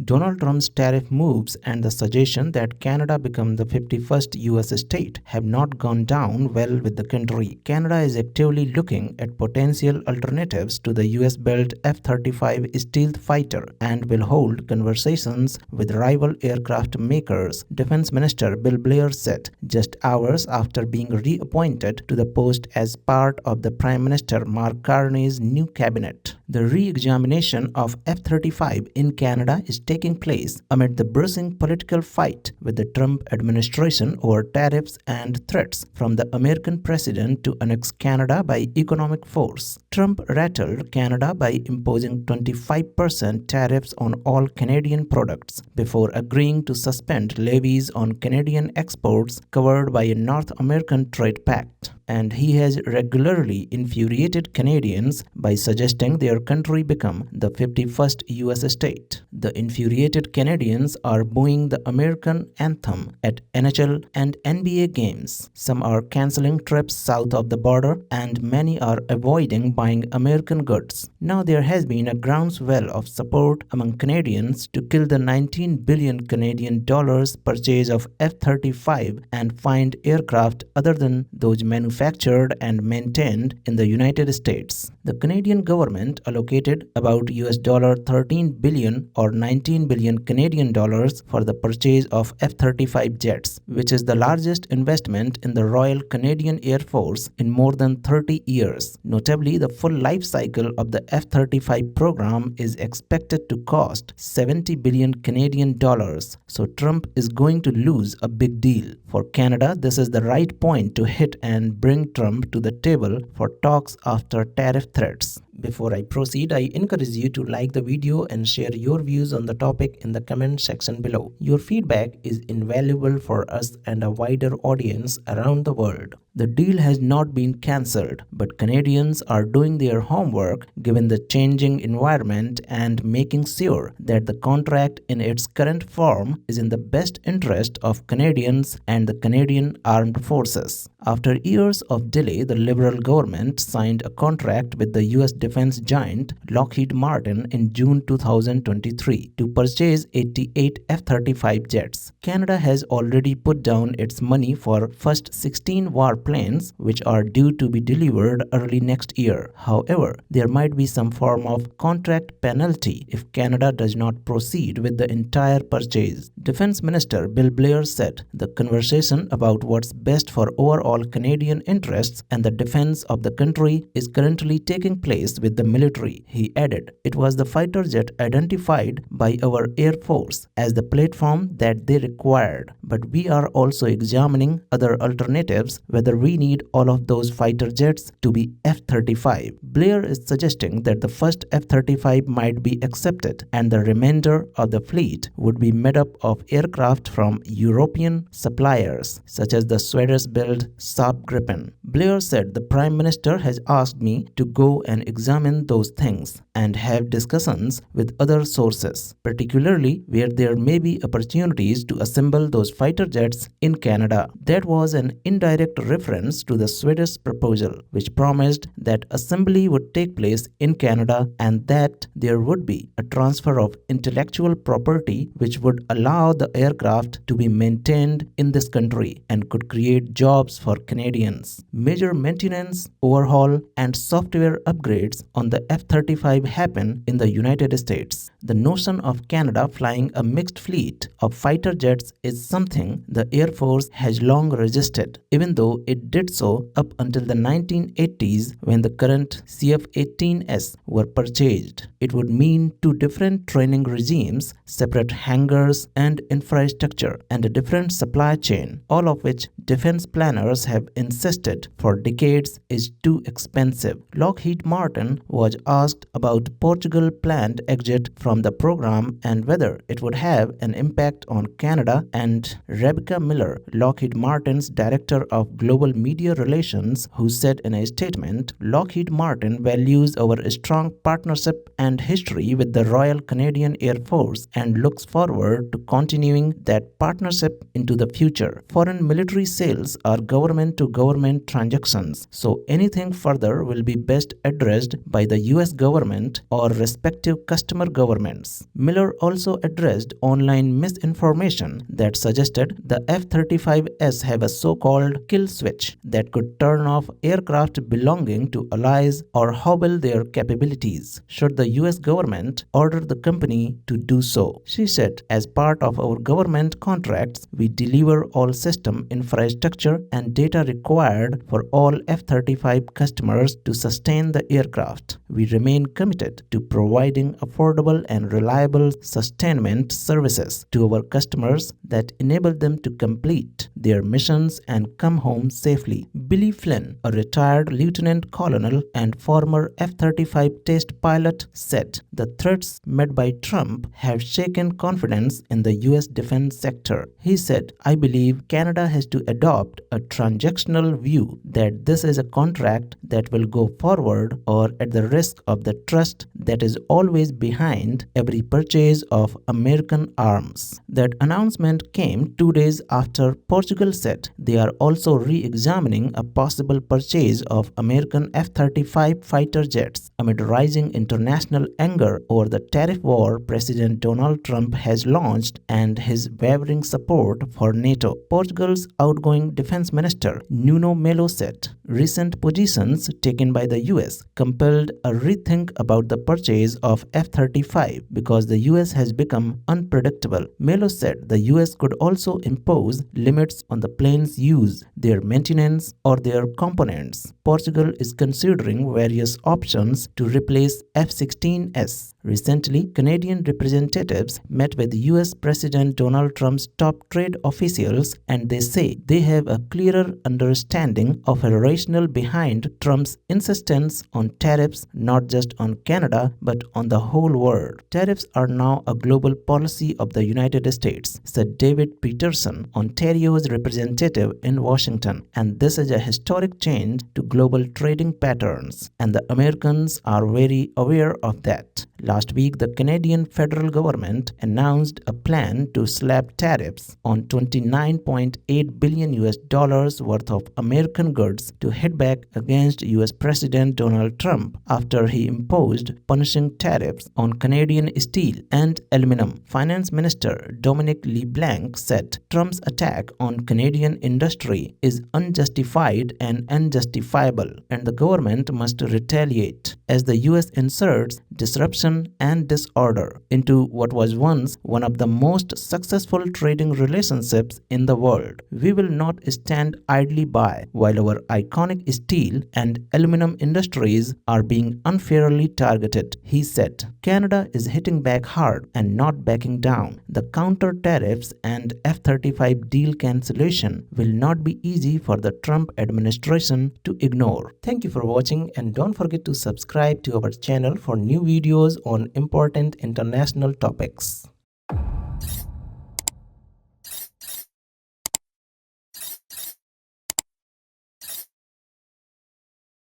Donald Trump's tariff moves and the suggestion that Canada become the 51st US state have not gone down well with the country. Canada is actively looking at potential alternatives to the US-built F-35 stealth fighter and will hold conversations with rival aircraft makers, Defense Minister Bill Blair said, just hours after being reappointed to the post as part of the Prime Minister Mark Carney's new cabinet. The re-examination of F-35 in Canada is taking place amid the bruising political fight with the Trump administration over tariffs and threats from the American president to annex Canada by economic force. Trump rattled Canada by imposing 25% tariffs on all Canadian products before agreeing to suspend levies on Canadian exports covered by a North American trade pact. And he has regularly infuriated Canadians by suggesting their country become the 51st US state. The infuriated Canadians are booing the American anthem at NHL and NBA games. Some are cancelling trips south of the border, and many are avoiding buying American goods. Now there has been a groundswell of support among Canadians to kill the 19 billion Canadian dollars purchase of F-35 and find aircraft other than those manufactured and maintained in the United States. The Canadian government allocated about $13 billion or 19 billion Canadian dollars for the purchase of F-35 jets, which is the largest investment in the Royal Canadian Air Force in more than 30 years. Notably, the full life cycle of the F-35 program is expected to cost 70 billion Canadian dollars, so Trump is going to lose a big deal. For Canada, this is the right point to hit and bring Trump to the table for talks after tariff threats. Before I proceed, I encourage you to like the video and share your views on the topic in the comment section below. Your feedback is invaluable for us and a wider audience around the world. The deal has not been cancelled, but Canadians are doing their homework given the changing environment and making sure that the contract in its current form is in the best interest of Canadians and the Canadian Armed Forces. After years of delay, the Liberal government signed a contract with the US defense giant Lockheed Martin in June 2023 to purchase 88 F-35 jets. Canada has already put down its money for first 16 warplanes, which are due to be delivered early next year. However, there might be some form of contract penalty if Canada does not proceed with the entire purchase. Defense Minister Bill Blair said the conversation about what's best for overall Canadian interests and the defense of the country is currently taking place with the military. He added, "It was the fighter jet identified by our Air Force as the platform that they required, but we are also examining other alternatives whether we need all of those fighter jets to be F-35. Blair is suggesting that the first F-35 might be accepted and the remainder of the fleet would be made up of aircraft from European suppliers, such as the Swedish-built Saab Gripen. Blair said the Prime Minister has asked me to go and examine those things and have discussions with other sources, particularly where there may be opportunities to assemble those fighter jets in Canada. That was an indirect reference to the Swedish proposal, which promised that assembly would take place in Canada and that there would be a transfer of intellectual property which would allow the aircraft to be maintained in this country and could create jobs for Canadians. Major maintenance, overhaul, and software upgrades on the F-35 happen in the United States. The notion of Canada flying a mixed fleet of fighter jets is something the Air Force has long resisted, even though it did so up until the 1980s when the current CF-18s were purchased. It would mean two different training regimes, separate hangars and infrastructure, and a different supply chain, all of which defense planners have insisted for decades is too expensive. Lockheed Martin was asked about Portugal's planned exit from the program and whether it would have an impact on Canada, and Rebecca Miller, Lockheed Martin's Director of Global Media Relations, who said in a statement, "Lockheed Martin values our strong partnership and history with the Royal Canadian Air Force and looks forward to continuing that partnership into the future. Foreign military sales are government-to-government transactions, so anything further will be best addressed by the US government or respective customer government requirements. Miller also addressed online misinformation that suggested the F-35s have a so-called kill switch that could turn off aircraft belonging to allies or hobble their capabilities should the US government order the company to do so. She said, as part of our government contracts, we deliver all system infrastructure and data required for all F-35 customers to sustain the aircraft. We remain committed to providing affordable and reliable sustainment services to our customers that enable them to complete their missions and come home safely. Billy Flynn, a retired lieutenant colonel and former F-35 test pilot, said the threats made by Trump have shaken confidence in the US defense sector. He said, I believe Canada has to adopt a transactional view that this is a contract that will go forward or at the risk of the trust that is always behind every purchase of American arms. That announcement came 2 days after Portugal said they are also re-examining a possible purchase of American F-35 fighter jets amid rising international anger over the tariff war President Donald Trump has launched and his wavering support for NATO. Portugal's outgoing defense minister Nuno Melo said recent positions taken by the US compelled a rethink about the purchase of F-35 because the US has become unpredictable. Melo said the US could also impose limits on the planes' use, their maintenance, or their components. Portugal is considering various options to replace F-16s. Recently, Canadian representatives met with US President Donald Trump's top trade officials and they say they have a clearer understanding of a rationale behind Trump's insistence on tariffs not just on Canada but on the whole world. Tariffs are now a global policy of the United States, said David Peterson, Ontario's representative in Washington, and this is a historic change to global trading patterns, and the Americans are very aware of that. Last week, the Canadian federal government announced a plan to slap tariffs on $29.8 billion worth of American goods to hit back against US President Donald Trump after he imposed punishing tariffs on Canadian steel and aluminum. Finance Minister Dominic LeBlanc said Trump's attack on Canadian industry is unjustified and unjustifiable, and the government must retaliate as the US inserts disruption and disorder into what was once one of the most successful trading relationships in the world. We will not stand idly by while our iconic steel and aluminum industries are being unfairly targeted, he said. Canada is hitting back hard and not backing down. The counter tariffs and F-35 deal cancellation will not be easy for the Trump administration to ignore. Thank you for watching and don't forget to subscribe to our channel for new videos on important international topics.